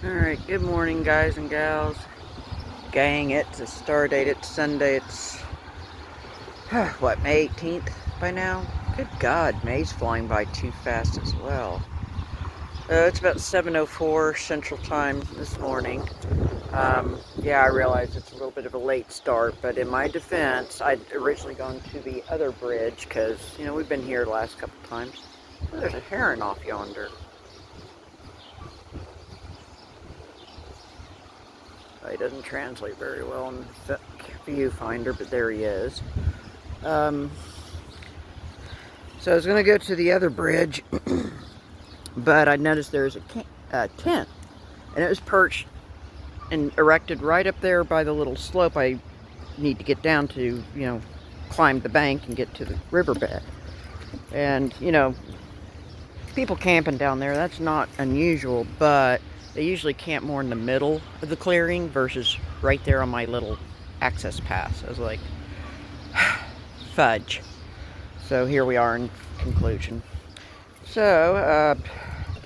Alright, good morning guys and gals. Gang, it's a Stardate, it's Sunday, it's, what, May 18th by now? Good God, May's flying by too fast as well. It's about 7:04 Central Time this morning. Yeah, I realize it's a little bit of a late start, but in my defense, I'd originally gone to the other bridge, because, you know, we've been here the last couple times. Oh, there's a heron off yonder. He doesn't translate very well in the viewfinder, but there he is. So I was going to go to the other bridge, but I noticed there's a tent, and it was perched and erected right up there by the little slope I need to get down to, you know, climb the bank and get to the riverbed. And, you know, people camping down there, that's not unusual, but they usually camp more in the middle of the clearing versus right there on my little access pass. I was like, fudge. So here we are in conclusion. So,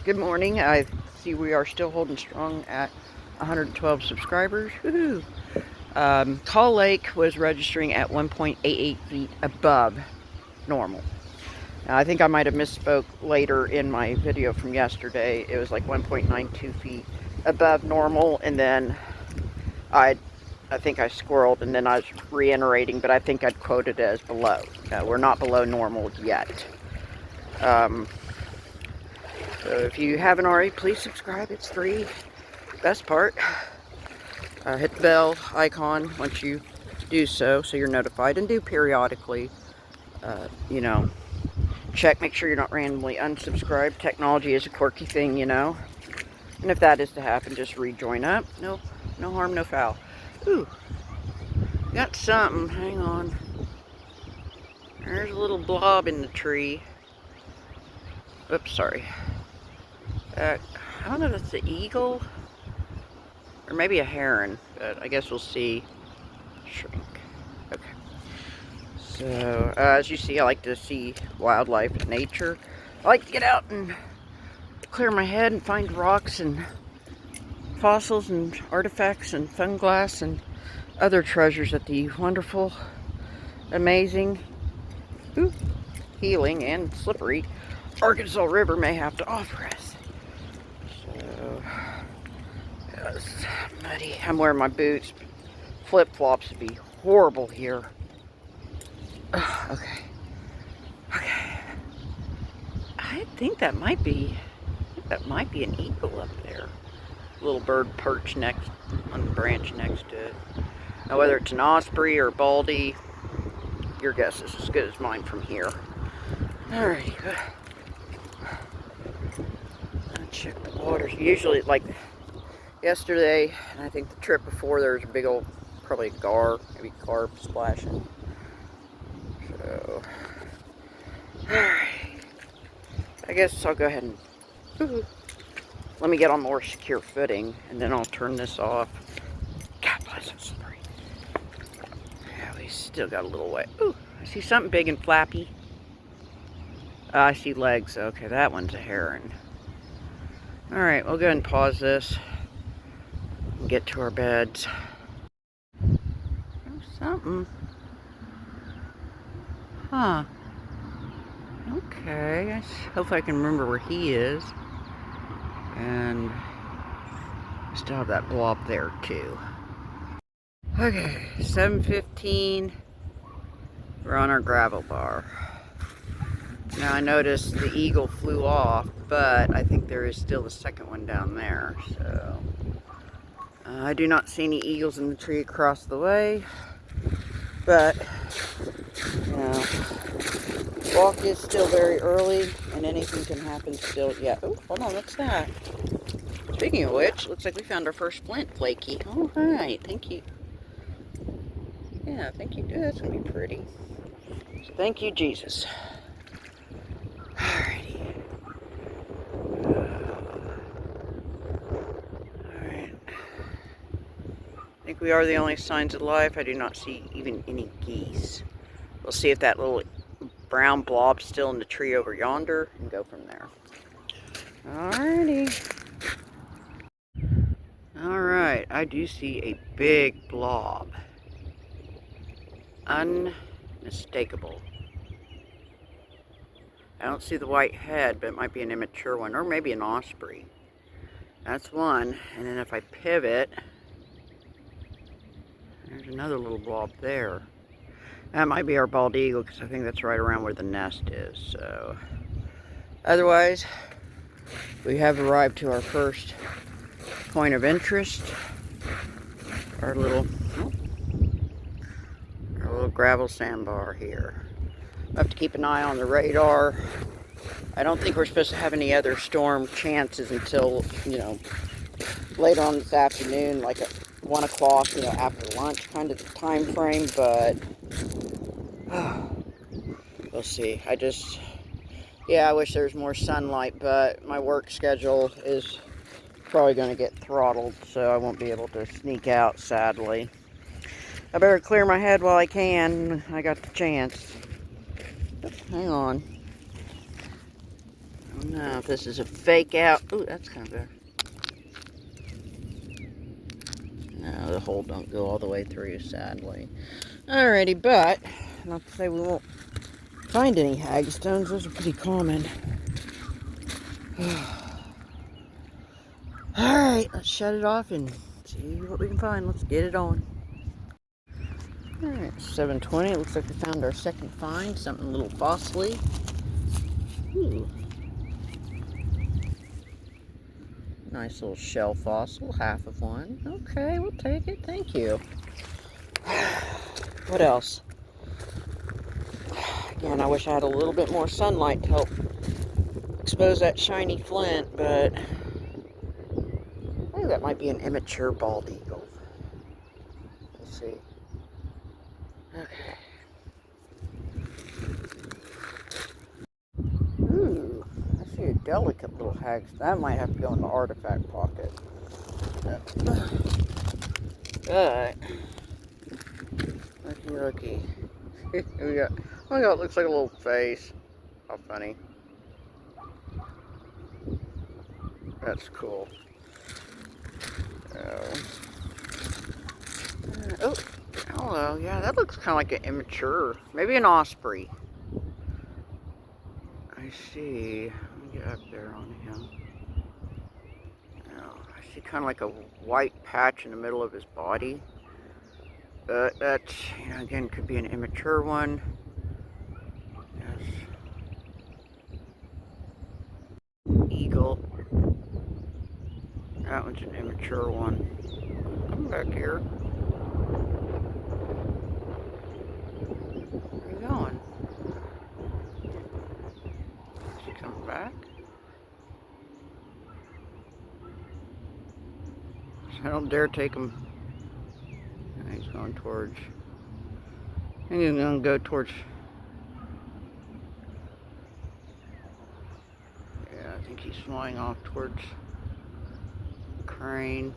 good morning. I see we are still holding strong at 112 subscribers. Woohoo! Call Lake was registering at 1.88 feet above normal. Now, I think I might have misspoke later in my video from yesterday. It was like 1.92 feet above normal, and then I think I squirreled, and then I was reiterating, but I think I'd quoted it as below. We're not below normal yet. So if you haven't already, please subscribe. It's free. Best part, hit the bell icon once you do so you're notified, and do periodically, you know, check, make sure you're not randomly unsubscribed. Technology is a quirky thing, you know. And if that is to happen, just rejoin up. No harm, no foul. Ooh, got something. Hang on. There's a little blob in the tree. Oops, sorry. I don't know if it's the eagle or maybe a heron, but I guess we'll see. Shrink. Okay. So, as you see, I like to see wildlife and nature. I like to get out and clear my head and find rocks and fossils and artifacts and funglass and other treasures that the wonderful, amazing, healing, and slippery Arkansas River may have to offer us. So, it's muddy. I'm wearing my boots. Flip-flops would be horrible here. Okay. I think that might be an eagle up there. Little bird perched next on the branch next to it. Now, whether it's an osprey or baldy, your guess is as good as mine from here. Alrighty. I'll check the waters. Usually, like yesterday, and I think the trip before, there was a big old, probably gar, maybe carp splashing. So, alright. I guess I'll go ahead and let me get on more secure footing, and then I'll turn this off. God bless it, slippery. Yeah, we still got a little way. Ooh, I see something big and flappy. I see legs. Okay, that one's a heron. Alright, we'll go ahead and pause this and get to our beds. There's something. Huh. Okay, I hope I can remember where he is. And I still have that blob there too. Okay, 7:15. We're on our gravel bar. Now I noticed the eagle flew off, but I think there is still a second one down there. So I do not see any eagles in the tree across the way, but you know, walk is still very early, and anything can happen still. Yeah. Oh, hold on. What's that? Speaking of which, looks like we found our first flint flaky. All right. Thank you. Yeah, thank you. That's going to be pretty. So thank you, Jesus. Alrighty. Alright. I think we are the only signs of life. I do not see even any geese. We'll see if that little brown blob's still in the tree over yonder and go from there. Alrighty. I do see a big blob. Unmistakable. I don't see the white head, but it might be an immature one, or maybe an osprey. That's one. And then if I pivot, there's another little blob there. That might be our bald eagle, because I think that's right around where the nest is. So, otherwise, we have arrived to our first point of interest. Our little gravel sandbar here. I have to keep an eye on the radar. I don't think we're supposed to have any other storm chances until, later on this afternoon, like at 1 o'clock, after lunch kind of time frame, but we'll see. I wish there was more sunlight, but my work schedule is probably going to get throttled, so I won't be able to sneak out, sadly. I better clear my head while I can. I got the chance. Hang on. I don't know if this is a fake out. Ooh, that's kind of good. No, the hole don't go all the way through, sadly. Alrighty, but not to say we won't find any hagstones. Those are pretty common. Alright, let's shut it off and see what we can find. Let's get it on. Alright, 7:20. It looks like we found our second find. Something a little fossily. Ooh. Nice little shell fossil. Half of one. Okay, we'll take it. Thank you. What else? Again, I wish I had a little bit more sunlight to help expose that shiny flint, but I think that might be an immature bald eagle. Let's see. Okay. Ooh, I see a delicate little hag. That might have to go in the artifact pocket. But, looky. We got, oh my god, it looks like a little face. How funny. That's cool. Oh, hello. Yeah, that looks kind of like an immature. Maybe an osprey. I see. Let me get up there on him. Oh, I see kind of like a white patch in the middle of his body. But that's, again, could be an immature one. Yes. Eagle. That one's an immature one. Come back here. Where are you going? Is he coming back? I don't dare take him. He's going towards. I think he's going to go towards. Yeah, I think he's flying off towards Crane.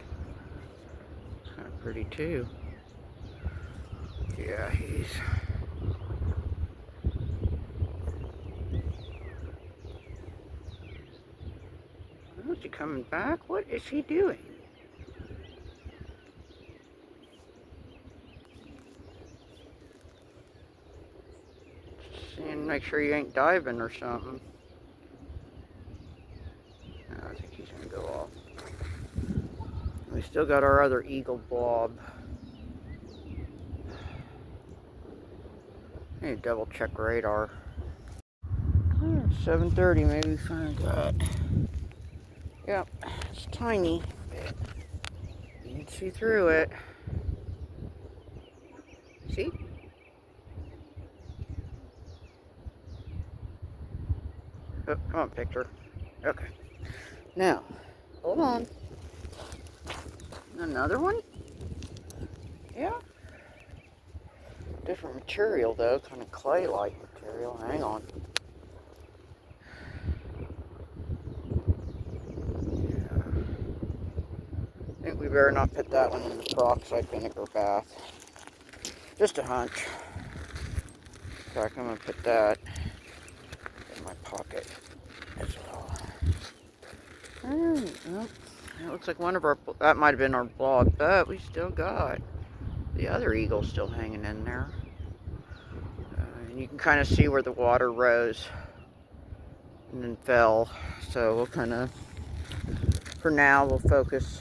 It's kind of pretty too. Yeah, he's. Is he coming back? What is he doing? And make sure you ain't diving or something. No, I think he's gonna go off. We still got our other eagle blob. I need to double check radar. 7:30, maybe we find that. Yep, it's tiny. You can see through it. See? Oh, come on, picture. Okay. Now, hold on. Another one? Yeah. Different material, though. Kind of clay-like material. Hang on. Yeah. I think we better not put that one in the peroxide vinegar bath. Just a hunch. In fact, I'm going to put that in my pocket as well. Oh, It looks like one of our, that might have been our blob, but we still got the other eagle still hanging in there. And you can kind of see where the water rose and then fell. So we'll kind of, for now, we'll focus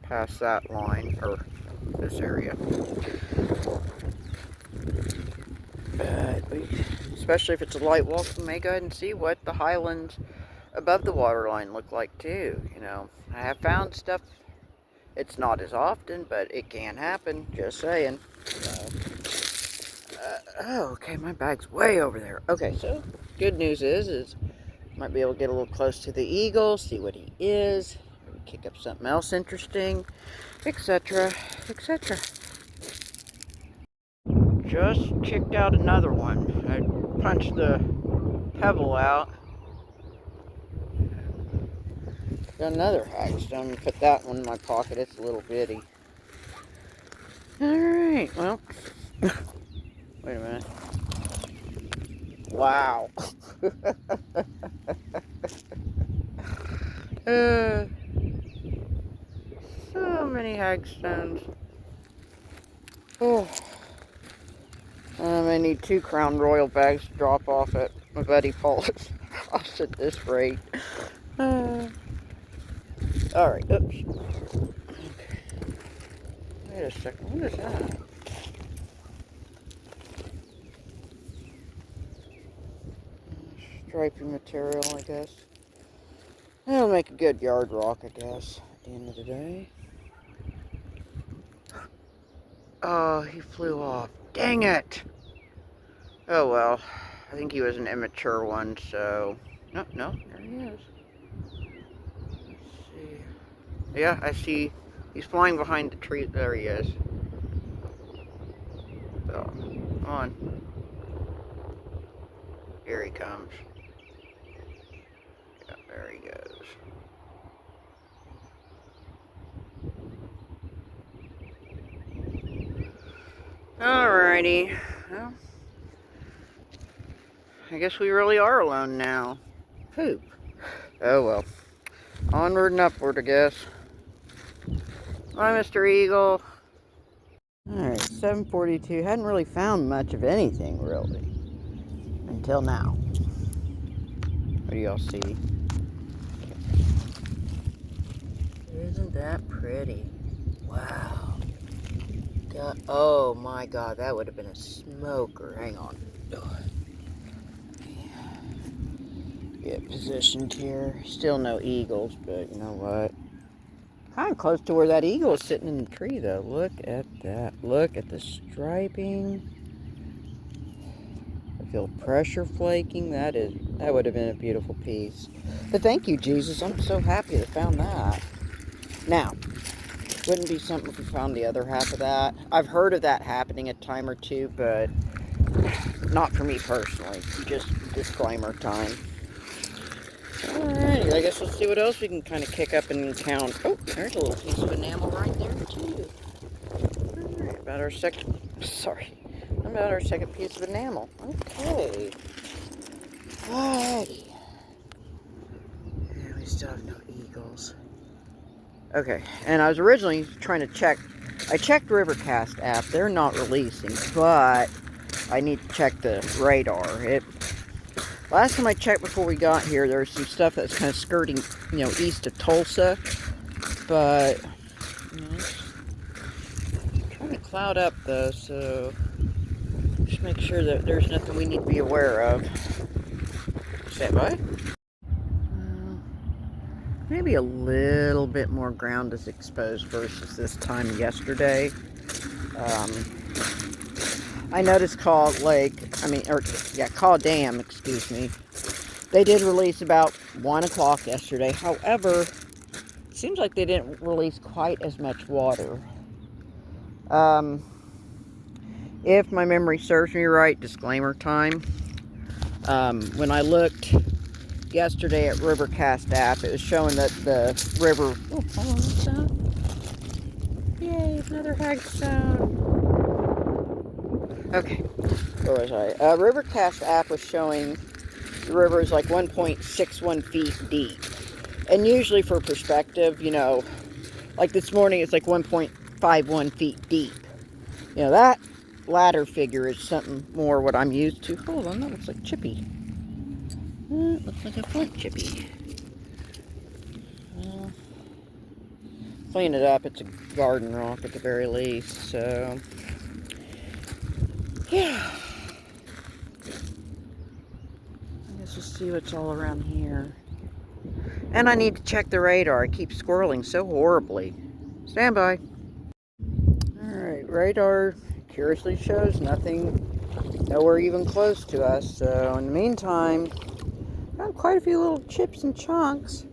past that line, or this area. But especially if it's a light walk, we may go ahead and see what the highlands above the water line look like too. You know, I have found stuff. It's not as often, but it can happen. Just saying. So, oh, okay, my bag's way over there. Okay, so good news is might be able to get a little close to the eagle, see what he is, maybe kick up something else interesting, etc., etc. Just kicked out another one. I punched the pebble out. Got another hagstone. I'm going to put that one in my pocket. It's a little bitty. Alright, well. Wait a minute. Wow. So many hagstones. Oh. I need 2 Crown Royal bags to drop off at my buddy Paul's house at this rate. Alright, oops. Okay. Wait a second, what is that? Striping material, I guess. That'll make a good yard rock, I guess, at the end of the day. Oh, he flew off. Dang it! Oh well, I think he was an immature one, so... No, there he is. Let's see. Yeah, I see. He's flying behind the tree. There he is. So, come on. Here he comes. Yeah, there he goes. Alrighty. Well, I guess we really are alone now. Poop. Oh well. Onward and upward, I guess. Bye, Mr. Eagle. Alright, 7:42. Hadn't really found much of anything, really. Until now. What do y'all see? Isn't that pretty? Wow. God, oh my god, that would have been a smoker. Hang on. Get positioned here. Still no eagles, but you know what? Kind of close to where that eagle is sitting in the tree, though. Look at that. Look at the striping. I feel pressure flaking. That would have been a beautiful piece. But thank you, Jesus. I'm so happy I found that. Now, wouldn't be something if we found the other half of that. I've heard of that happening a time or two, but not for me personally. Just disclaimer time. Alright, I guess let's see what else we can kind of kick up and count. Oh, there's a little piece of enamel right there, too. Alright, about our second piece of enamel. Okay. Alrighty. And we still have no eagles. Okay, and I was originally trying to check. I checked Rivercast app. They're not releasing, but I need to check the radar. Last time I checked before we got here, there was some stuff that's kind of skirting, east of Tulsa. But, it's trying to cloud up, though, so just make sure that there's nothing we need to be aware of. Stand by. Maybe a little bit more ground is exposed versus this time yesterday. I noticed Caw Dam, excuse me. They did release about 1 o'clock yesterday. However, it seems like they didn't release quite as much water. If my memory serves me right, disclaimer time. When I looked yesterday at Rivercast app, it was showing that the river... Oh, hold on, what's that? Yay, another hagstone. Okay, where was I? Rivercast app was showing the river is like 1.61 feet deep. And usually for perspective, you know, like this morning it's like 1.51 feet deep. You know, that ladder figure is something more what I'm used to. Hold on, that looks like Chippy. That looks like a flint Chippy. Well, clean it up. It's a garden rock at the very least, so yeah. Let's just see what's all around here. And I need to check the radar. I keep squirreling so horribly. Stand by. Alright, radar curiously shows nothing, nowhere even close to us. So in the meantime, got quite a few little chips and chunks.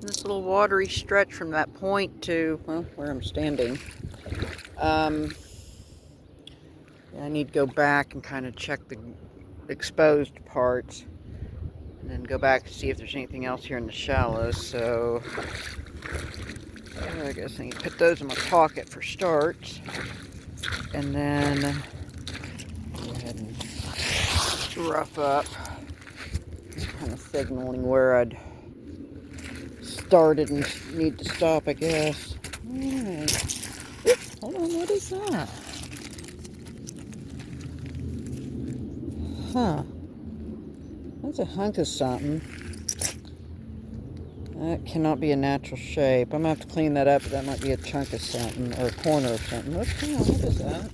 This little watery stretch from that point to, well, where I'm standing. I need to go back and kind of check the exposed parts. And then go back to see if there's anything else here in the shallows. So I guess I need to put those in my pocket for starts. And then go ahead and rough up. Kind of signaling where I'd started and need to stop, I guess. Alright. Hold on, what is that? Huh. That's a hunk of something. That cannot be a natural shape. I'm going to have to clean that up, but that might be a chunk of something, or a corner of something. What is that?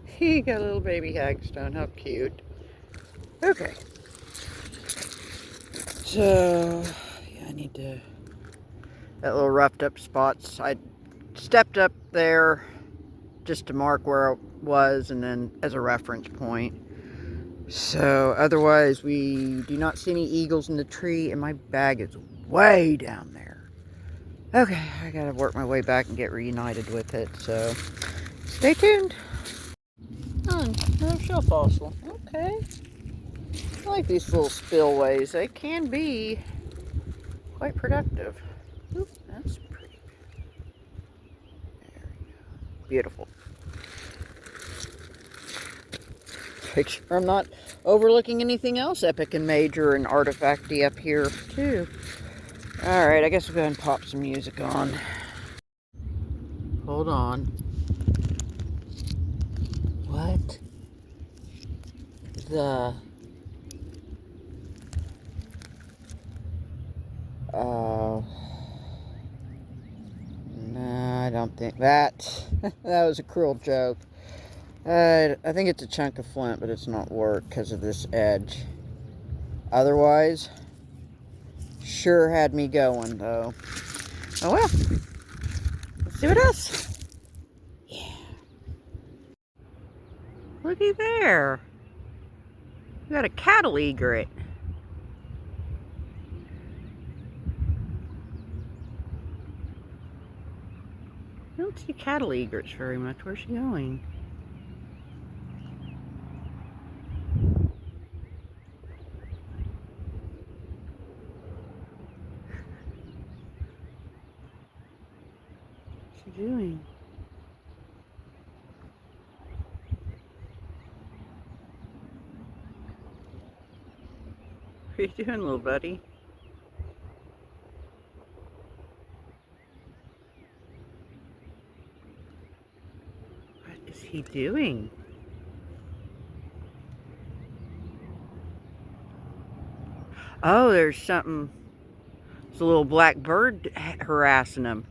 He got a little baby hagstone. How cute. Okay. So, yeah, I need to... That little roughed up spots. I stepped up there just to mark where I was, and then as a reference point. So, otherwise, we do not see any eagles in the tree, and my bag is way down there. Okay, I gotta work my way back and get reunited with it, so stay tuned. Oh, another shell fossil. Okay. I like these little spillways. They can be quite productive. Oop, that's pretty. There we go. Beautiful. Make sure I'm not overlooking anything else epic and major and artifacty up here, too. Alright, I guess we'll go ahead and pop some music on. Hold on. What the... No, I don't think that... that was a cruel joke. I think it's a chunk of flint, but it's not work because of this edge. Otherwise, sure had me going, though. Oh well. Let's see what else. Yeah. Looky there. We got a cattle egret. I don't see cattle egrets very much. Where's she going? What's she doing? What are you doing, little buddy? What is he doing? Oh, there's something. It's a little black bird harassing him.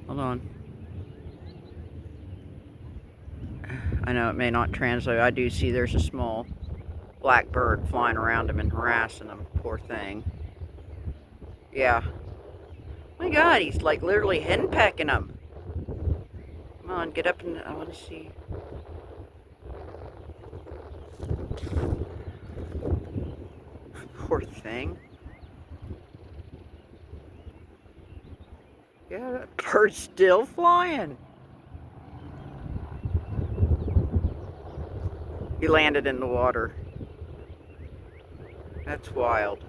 Hold on. I know it may not translate. I do see there's a small black bird flying around him and harassing him. Poor thing. Yeah. My God, he's like literally henpecking him. Come on, get up and I want to see. Poor thing. Yeah, that bird's still flying. He landed in the water. That's wild.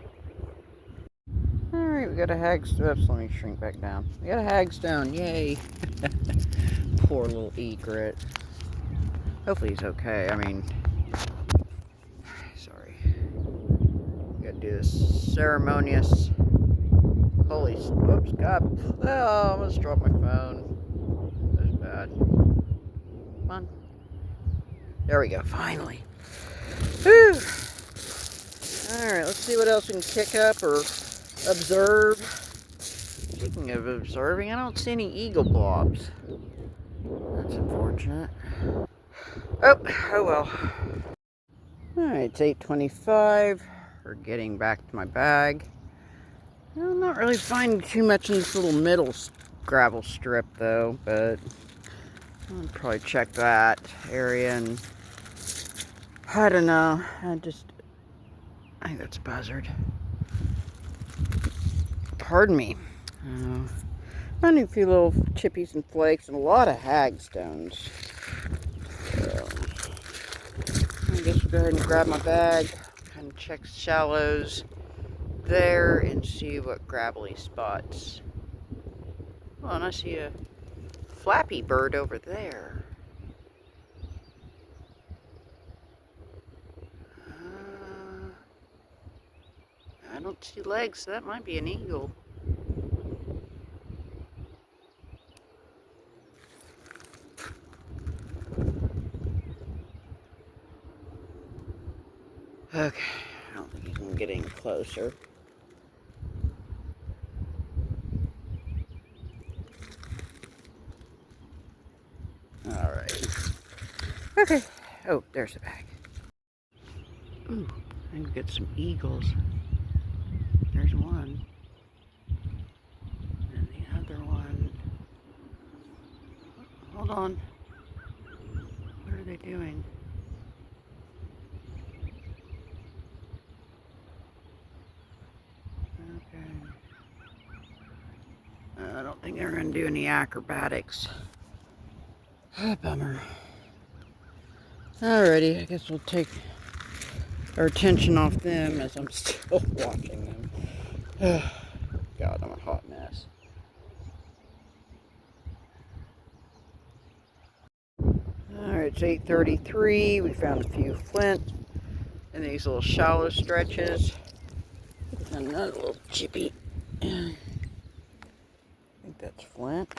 Alright, we got a hagstone. Oops, let me shrink back down. We got a hagstone. Yay. Poor little egret. Hopefully he's okay. I mean, sorry. do this ceremonious. Holy, whoops, God. Oh, I almost dropped my phone. That's bad. Come on. There we go, finally. Whew. Alright, let's see what else we can kick up or observe. Speaking of observing, I don't see any eagle blobs. That's unfortunate. Oh well. Alright, it's 8:25. We're getting back to my bag. I'm not really finding too much in this little middle gravel strip though, but I'll probably check that area and I don't know. I think that's a buzzard. Pardon me. Finding a few little chippies and flakes and a lot of hagstones. So, I guess we'll go ahead and grab my bag, kind of check shallows there and see what gravelly spots. Oh, and I see a flappy bird over there. I don't see legs, so that might be an eagle. Okay, I don't think you can get any closer. Alright. Okay. Oh, there's the bag. Ooh, I can get some eagles. There's one. And the other one. Hold on. What are they doing? Okay. I don't think they're going to do any acrobatics. Bummer. Alrighty, I guess we'll take our attention off them as I'm still watching them. God, I'm a hot mess. Alright, it's 8:33. We found a few flint in these little shallow stretches. Another little chippy. I think that's flint.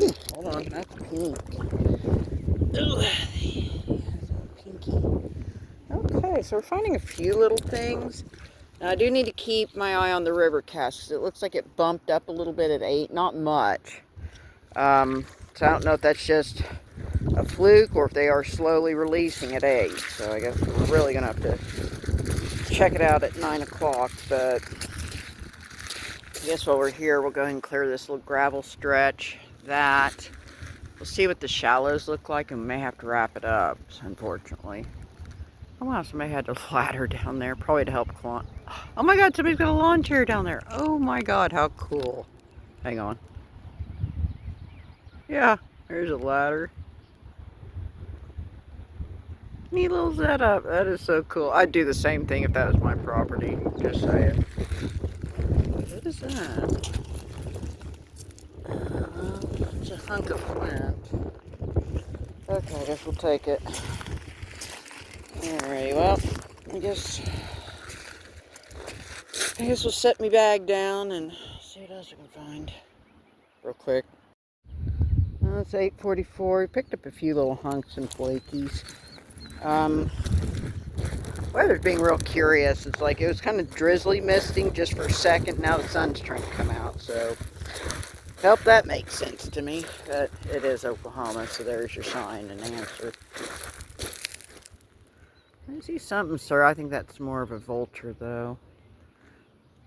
Ooh, hold on, that's pink. Ooh, pinky. Okay, so we're finding a few little things. Now, I do need to keep my eye on the river cache because it looks like it bumped up a little bit at 8. Not much. So I don't know if that's just a fluke or if they are slowly releasing at 8. So I guess we're really going to have to check it out at 9 o'clock. But I guess while we're here, we'll go ahead and clear this little gravel stretch. We'll see what the shallows look like and we may have to wrap it up, unfortunately. Oh wow, somebody had a ladder down there, probably to help climb. Oh my god, somebody's got a lawn chair down there. Oh my god, how cool. Hang on. Yeah, there's a ladder. Neat little setup. That is so cool. I'd do the same thing if that was my property. Just saying. What is that? It's a hunk of flint. Okay, I guess we'll take it. Alrighty, well, I guess we'll set my bag down and see what else we can find real quick. Well, it's 8:44. We picked up a few little hunks and flakies. Weather's being real curious. It's like it was kind of drizzly misting just for a second. Now the sun's trying to come out, so help that makes sense to me. But it is Oklahoma, so there's your sign and answer. I see something, sir. I think that's more of a vulture, though.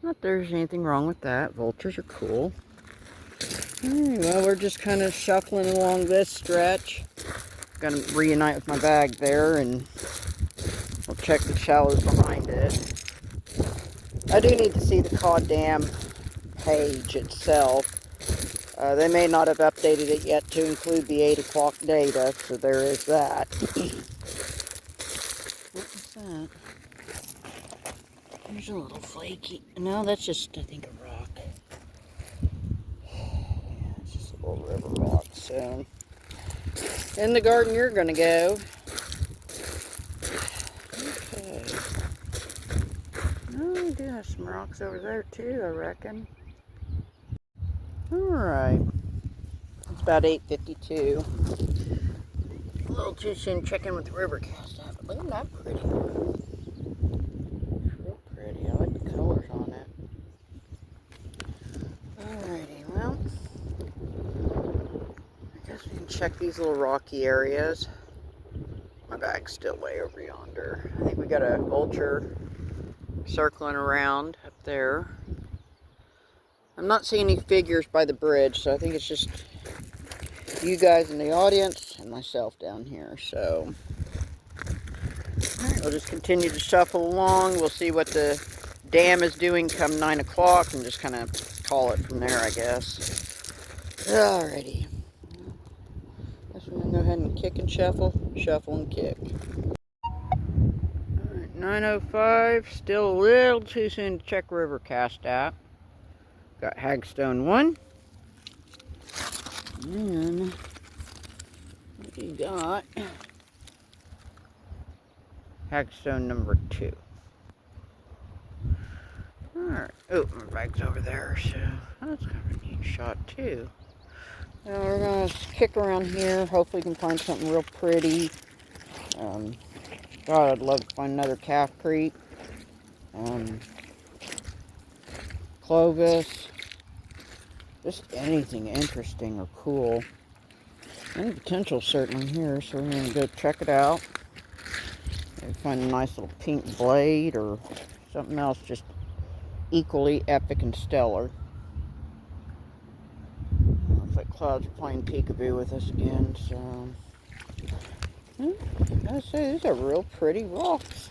Not that there's anything wrong with that. Vultures are cool. Alright, well, we're just kind of shuffling along this stretch. Gonna reunite with my bag there, and we'll check the shallows behind it. I do need to see the Cod Dam page itself. They may not have updated it yet to include the 8 o'clock data, so there is that. What was that? There's a little flaky. No, that's just, I think, a rock. Yeah, it's just a little river rock. So, in the garden you're going to go. Okay. Oh, we do have some rocks over there too, I reckon. Alright. It's about 8:52. A little too soon to check in with the river cast out, but look at that pretty. It's real pretty. I like the colors on it. Alrighty, well, I guess we can check these little rocky areas. My bag's still way over yonder. I think we got a vulture circling around up there. I'm not seeing any figures by the bridge, so I think it's just you guys in the audience and myself down here. So we'll just continue to shuffle along. We'll see what the dam is doing come 9 o'clock and just kind of call it from there, I guess. Alrighty. Guess we're going to go ahead and kick and shuffle and kick. Alright, 9:05. Still a little too soon to check river cast out. Got Hagstone 1. And what you got? Hagstone number 2. Alright. Oh, my bag's over there, so that's kind of a neat shot too. Now we're going to kick around here. Hopefully we can find something real pretty. God, I'd love to find another calf creek. Clovis. Just anything interesting or cool. Any potential certainly here, so we're going to go check it out. Maybe find a nice little pink blade or something else just equally epic and stellar. Looks like clouds are playing peekaboo with us again, so... I gotta say, these are real pretty rocks.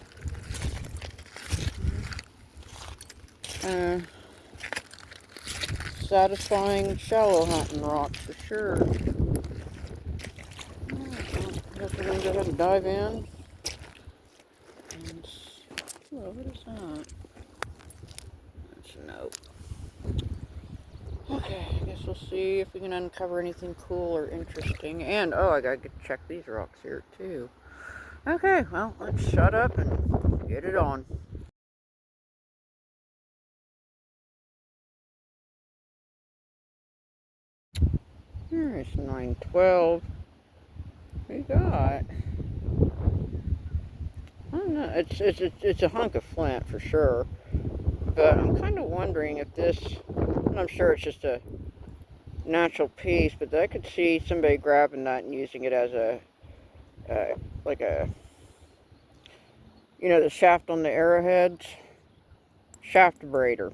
Satisfying shallow hunting rocks for sure. I guess we're going to go ahead and dive in. And, oh, what is that? That's a note. Okay, I guess we'll see if we can uncover anything cool or interesting. And, oh, I gotta check these rocks here too. Okay, well, let's shut up and get it on. Here's 9:12. What we got? I don't know. It's a hunk of flint for sure. But I'm kind of wondering if this, and I'm sure it's just a natural piece, but I could see somebody grabbing that and using it as a, like a, you know, the shaft on the arrowheads? Shaft abrader.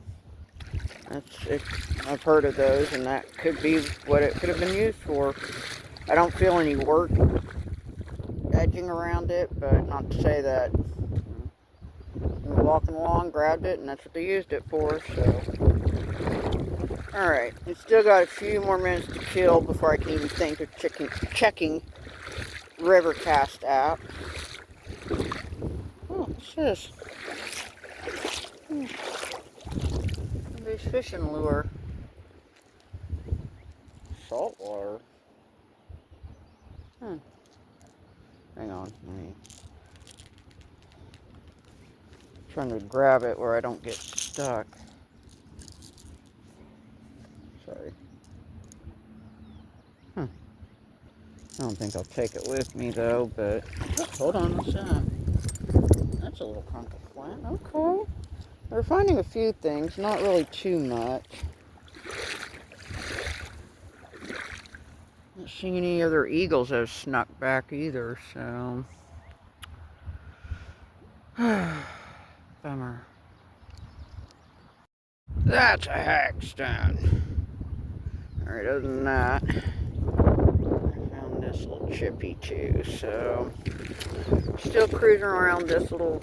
That's it. I've heard of those, and that could be what it could have been used for. I don't feel any work edging around it, but not to say that we were walking along, grabbed it, and that's what they used it for, so. Alright, we still got a few more minutes to kill before I can even think of checking Rivercast app. Oh, what's this? Somebody's fishing lure. Saltwater. Hang on, trying to grab it where I don't get stuck. Sorry. I don't think I'll take it with me though, but hold on, what's that? That's a little hunk of flint. Okay. We're finding a few things, not really too much. Not seeing any other eagles that have snuck back either, so. Bummer. That's a hagstone. Alright, other than that, I found this little chippy too, so. Still cruising around this little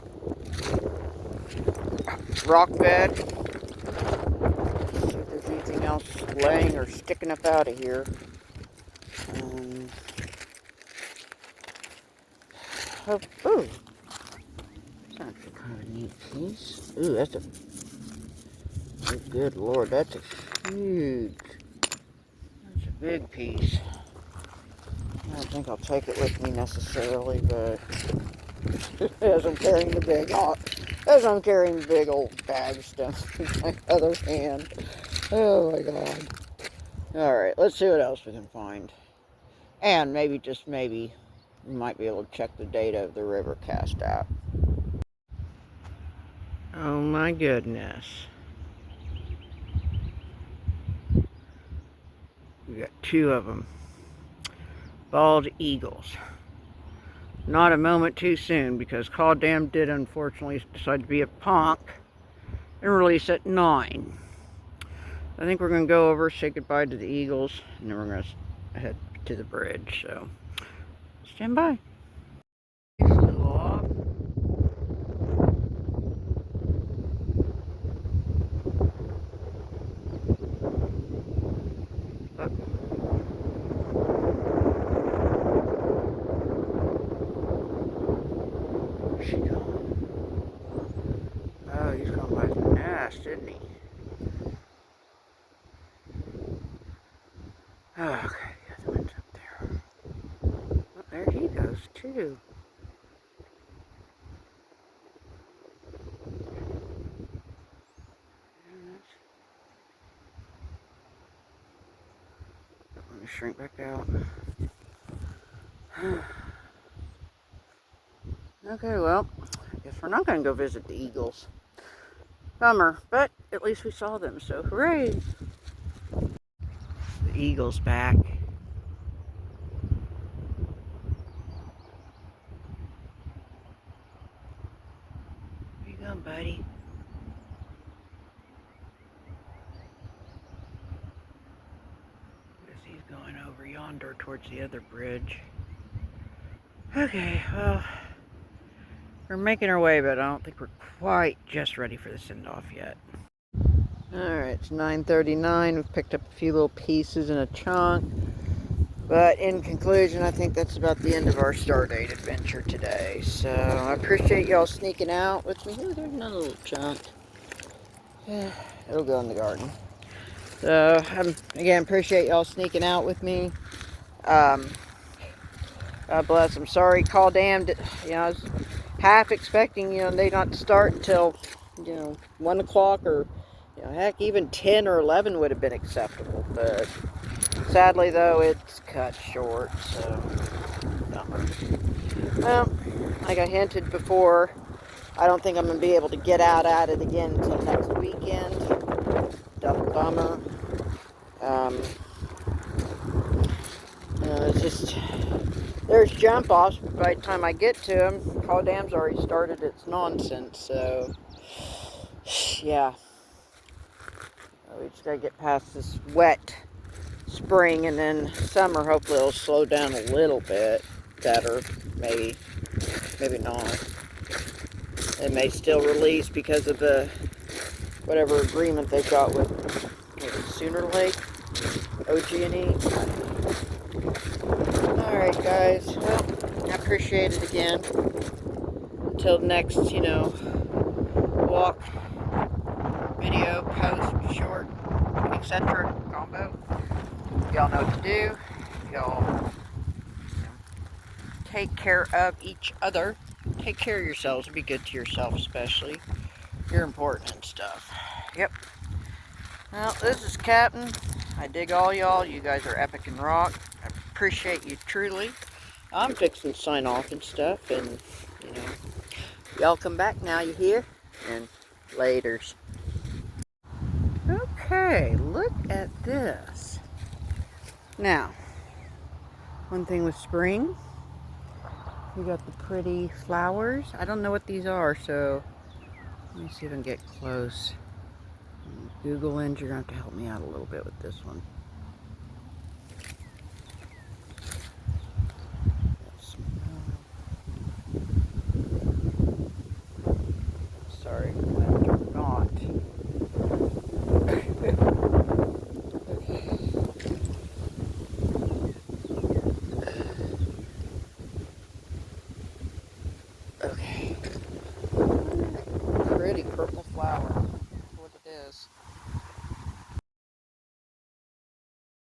rock bed. See if there's anything else laying or sticking up out of here. Oh, that's actually kind of a neat piece. Ooh, that's a, oh, good Lord, that's a huge, that's a big piece. I don't think I'll take it with me necessarily, but as I'm carrying the bag As I'm carrying big old bag stuff in my other hand. Oh my god. Alright, let's see what else we can find. And maybe, just maybe, we might be able to check the data of the river cast out. Oh my goodness. We got 2 of them. Bald eagles. Not a moment too soon, because Call Dam did unfortunately decide to be a punk and release at 9. I think we're going to go over, say goodbye to the eagles, and then we're going to head to the bridge. So, stand by. Flew off. Where's she going? Oh, he's going by the nest, isn't he? Oh, okay, the other one's up there. Oh, there he goes, too. Let me shrink back out. Okay, well, I guess we're not going to go visit the eagles. Bummer, but at least we saw them, so hooray! The eagle's back. Where you going, buddy? I guess he's going over yonder towards the other bridge. Okay, well, we're making our way, but I don't think we're quite just ready for the send-off yet. Alright, it's 9:39. We've picked up a few little pieces in a chunk. But in conclusion, I think that's about the end of our Stardate adventure today. So I appreciate y'all sneaking out with me. Oh, there's another little chunk. Yeah, it'll go in the garden. So again, appreciate y'all sneaking out with me. God bless. I'm sorry, Call Dam. I was half expecting, they not to start until, 1 o'clock or, heck, even 10 or 11 would have been acceptable. But sadly, though, it's cut short. So, well, like I hinted before, I don't think I'm going to be able to get out at it again until next weekend. Double bummer. It's just, there's jump offs, but by the time I get to them, Call Dam's already started its nonsense, so, yeah. We just gotta get past this wet spring, and then summer, hopefully it'll slow down a little bit better, maybe not. It may still release because of the, whatever agreement they've got with Sooner Lake, OG&E. Alright guys, well, I appreciate it again. Until next, walk, video, post, short, etc. combo. Y'all know what to do. Y'all take care of each other. Take care of yourselves. Be good to yourself, especially. You're important and stuff. Yep. Well, this is Captain. I dig all y'all. You guys are epic and rock. I appreciate you truly. I'm fixing to sign off and stuff, and y'all come back now, you hear? And laters. Okay, look at this. Now, one thing with spring, we got the pretty flowers. I don't know what these are, so let me see if I can get close. Google Lens, you're going to have to help me out a little bit with this one.